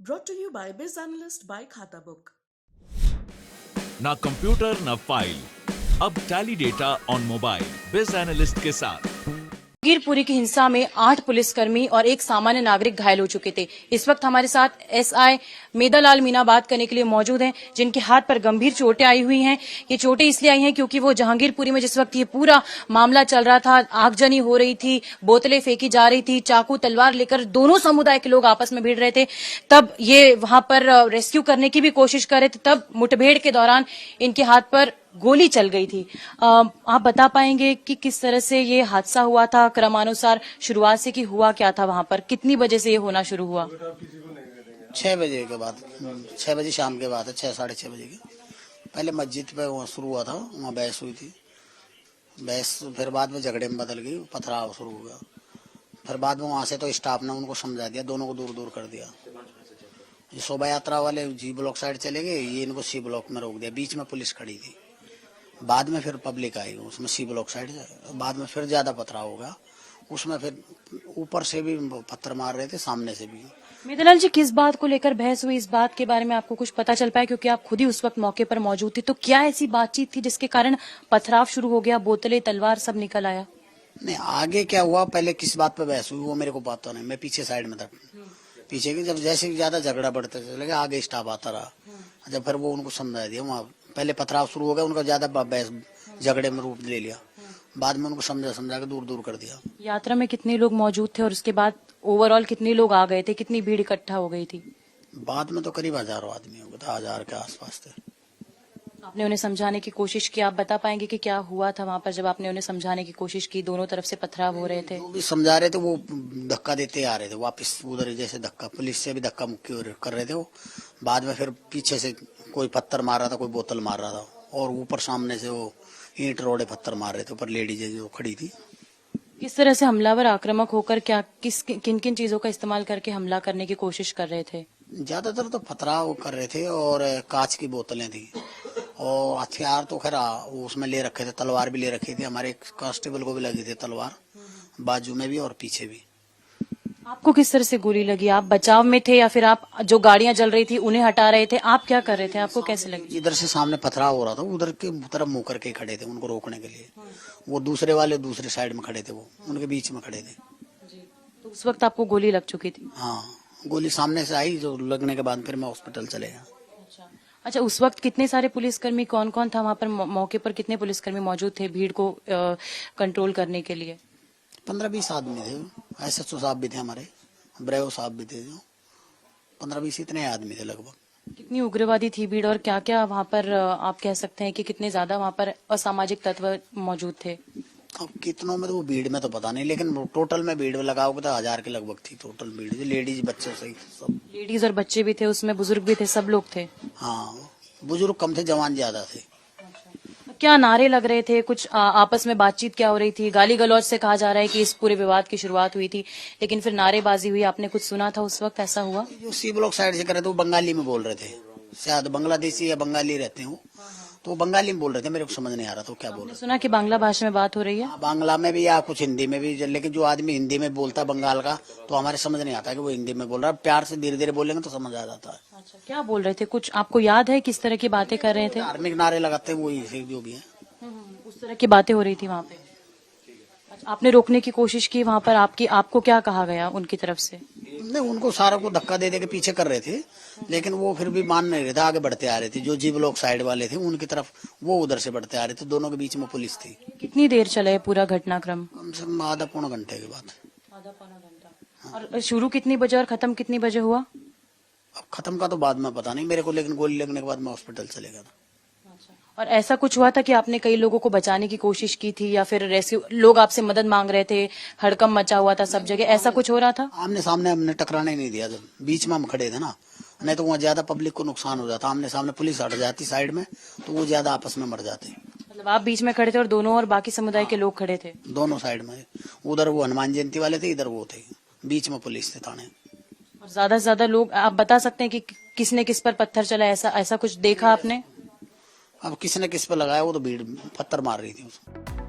Brought to you by Biz Analyst by Khata Book. ना computer ना file, अब tally data on mobile बिज analyst के साथ। गिरपुरी की हिंसा में 8 पुलिसकर्मी और एक सामान्य नागरिक घायल हो चुके थे। इस वक्त हमारे साथ एसआई मेदालाल मीना बात करने के लिए मौजूद हैं, जिनके हाथ पर गंभीर चोटें आई हुई हैं। ये चोटें इसलिए आई हैं क्योंकि वो जहांगीरपुरी में जिस वक्त ये पूरा मामला चल रहा था, आगजनी हो रही थी, बोतलें फेंकी जा रही थी, चाकू तलवार लेकर दोनों समुदाय के लोग आपस में भिड़ रहे थे। तब ये वहां पर रेस्क्यू करने की भी कोशिश कर रहे थे। तब मुठभेड़ के दौरान इनके हाथ पर गोली चल गई थी। आप बता पाएंगे कि किस तरह से ये हादसा हुआ था? क्रमानुसार शुरुआत से कि हुआ क्या था वहां पर, कितनी बजे से ये होना शुरू हुआ? 6 बजे के बाद, 6 बजे शाम के बाद है, 6-6:30 बजे के पहले मस्जिद पे वहाँ शुरू हुआ था, वहाँ बहस हुई थी। बहस फिर बाद में झगड़े में बदल गई, पथराव शुरू हो गया। फिर बाद में वहाँ से तो स्टाफ ने उनको समझा दिया, दोनों को दूर दूर कर दिया। ये शोभा यात्रा वाले जी ब्लॉक साइड चले गए, ये इनको सी ब्लॉक में रोक दिया। बीच में पुलिस खड़ी थी। बाद में फिर पब्लिक आई उसमें सी ब्लॉक साइड से। बाद में फिर ज्यादा पथराव हो गया, उसमें फिर ऊपर से भी पत्थर मार रहे थे, सामने से भी। मेदालाल जी, किस बात को लेकर बहस हुई? इस बात के बारे में आपको कुछ पता चल पाया? क्योंकि आप खुद ही उस वक्त मौके पर मौजूद थी। तो क्या ऐसी बातचीत थी जिसके कारण पथराव शुरू हो गया, बोतलें तलवार सब निकल आया? नहीं, आगे क्या हुआ, पहले किस बात पे बहस हुई वो मेरे को पता नहीं। मैं पीछे साइड में था, पीछे की। जब जैसे ज्यादा झगड़ा बढ़ते चले गए, आगे स्टाफ आता रहा। जब फिर वो उनको समझा दिया, वहाँ पहले पथराव शुरू हो गया, उनका ज्यादा बहस झगड़े में रूप ले लिया। बाद में उनको समझा के दूर दूर कर दिया। यात्रा में कितने लोग मौजूद थे और उसके बाद ओवरऑल कितने लोग आ गए थे? कितनी भीड़ इकट्ठा हो गई थी? बाद में तो करीब 1000 आदमी हो गए थे, 1000 के आसपास थे। आपने उन्हें समझाने की कोशिश की। आप बता पाएंगे कि क्या हुआ था वहां पर जब आपने उन्हें समझाने की कोशिश की? दोनों तरफ से पथराव हो रहे थे। वो भी समझा रहे थे, वो धक्का देते आ रहे थे वापस उधर, जैसे धक्का पुलिस से भी धक्का मुक्की कर रहे थे वो। बाद में फिर पीछे से कोई पत्थर मार रहा था, कोई बोतल मार रहा था, और ऊपर सामने से वो ईंट रोड़े पत्थर मार रहे थे ऊपर लेडीज जो खड़ी थी। किस तरह से हमलावर आक्रामक होकर क्या किन किन चीजों का इस्तेमाल करके हमला करने की कोशिश कर रहे थे? ज्यादातर तो पथराव कर रहे थे, और कांच की बोतलें थी, और हथियार तो खैर उसमें ले रखे थे, तलवार भी ले रखी थी। हमारे कांस्टेबल को भी लगी थी तलवार, बाजू में भी और पीछे भी। आपको किस तरह से गोली लगी? आप बचाव में थे या फिर आप जो गाड़ियां जल रही थी उन्हें हटा रहे थे? आप क्या कर रहे थे? आपको कैसे लगी? इधर से सामने पथराव हो रहा था, उधर के तरफ मुंह करके खड़े थे उनको रोकने के लिए। वो दूसरे वाले दूसरे साइड में खड़े थे, वो उनके बीच में खड़े थे। तो उस वक्त आपको गोली लग चुकी थी? हाँ, गोली सामने से आई, जो लगने के बाद फिर मैं हॉस्पिटल चले गया। अच्छा, उस वक्त कितने सारे पुलिसकर्मी, कौन कौन था वहां पर? मौके पर कितने पुलिसकर्मी मौजूद थे भीड़ को कंट्रोल करने के लिए? 15-20 आदमी थे। SHO साहब भी थे हमारे, ब्रेवो साहब भी थे, जो 15-20 इतने आदमी थे लगभग। कितनी उग्रवादी थी भीड़, और क्या क्या वहां पर आप कह सकते हैं कि कितने ज्यादा वहां पर असामाजिक तत्व मौजूद थे? अब कितनों में तो वो भीड़ में तो पता नहीं, लेकिन टोटल में भीड़ लगाओगे तो 1000 के लगभग थी टोटल भीड़, लेडीज बच्चों से सब। लेडीज और बच्चे भी थे उसमें, बुजुर्ग भी थे, सब लोग थे? हाँ, बुजुर्ग कम थे, जवान ज्यादा थे। क्या नारे लग रहे थे? कुछ आपस में बातचीत क्या हो रही थी? गाली गलौज से कहा जा रहा है कि इस पूरे विवाद की शुरुआत हुई थी, लेकिन फिर नारेबाजी हुई। आपने कुछ सुना था उस वक्त? ऐसा हुआ? जो सी ब्लॉक साइड से कर रहे थे वो बंगाली में बोल रहे थे, शायद बांग्लादेशी या बंगाली रहते हो, तो वो बंगाली में बोल रहे थे। मेरे को समझ नहीं आ रहा था क्या बोल रहे थे। सुना कि बांग्ला भाषा में बात हो रही है? बांग्ला में भी या कुछ हिंदी में भी, लेकिन जो आदमी हिंदी में बोलता है बंगाल का, तो हमारे समझ नहीं आता कि वो हिंदी में बोल रहा है। प्यार से धीरे धीरे बोलेंगे तो समझ आ जाता है। अच्छा, क्या बोल रहे थे? कुछ आपको याद है किस तरह की बातें कर रहे थे? धार्मिक नारे लगाते हैं वही जो भी है। उस तरह की बातें हो रही थी वहाँ पे? अच्छा, आपने रोकने की कोशिश की वहाँ पर? आपको क्या कहा गया उनकी तरफ से? नहीं, उनको सारा को धक्का दे दे के पीछे कर रहे थे, लेकिन वो फिर भी मान नहीं रहे थे, आगे बढ़ते आ रहे थे। जो जी ब्लॉक साइड वाले थे उनकी तरफ, वो उधर से बढ़ते आ रहे थे। दोनों के बीच में पुलिस थी। कितनी देर चला है पूरा घटनाक्रम? कम से कम आधा पौना घंटे के बाद। आधा पौना घंटा। और शुरू कितनी बजे और खत्म कितनी बजे हुआ? अब खत्म का तो बाद में पता नहीं मेरे को, लेकिन गोली लगने के बाद मैं हॉस्पिटल चले गया था। और ऐसा कुछ हुआ था कि आपने कई लोगों को बचाने की कोशिश की थी, या फिर रेस्क्यू लोग आपसे मदद मांग रहे थे, हड़कंप मचा हुआ था सब जगह, ऐसा कुछ हो रहा था? आमने सामने हमने टकराने नहीं दिया, जब बीच में हम खड़े थे ना, नहीं तो वहाँ ज्यादा पब्लिक को नुकसान हो जाता। आमने सामने पुलिस हट जाती साइड में, तो वो ज्यादा आपस में मर जाते। मतलब आप बीच में खड़े थे और दोनों और बाकी समुदाय के लोग खड़े थे? दोनों साइड में, उधर वो हनुमान जयंती वाले थे, इधर वो थे, बीच में पुलिस थे थाने। और ज्यादा से ज्यादा लोग, आप बता सकते हैं कि किसने किस पर पत्थर चला? ऐसा कुछ देखा आपने? अब किसने किस पे लगाया, वो तो भीड़ पत्थर मार रही थी उसको।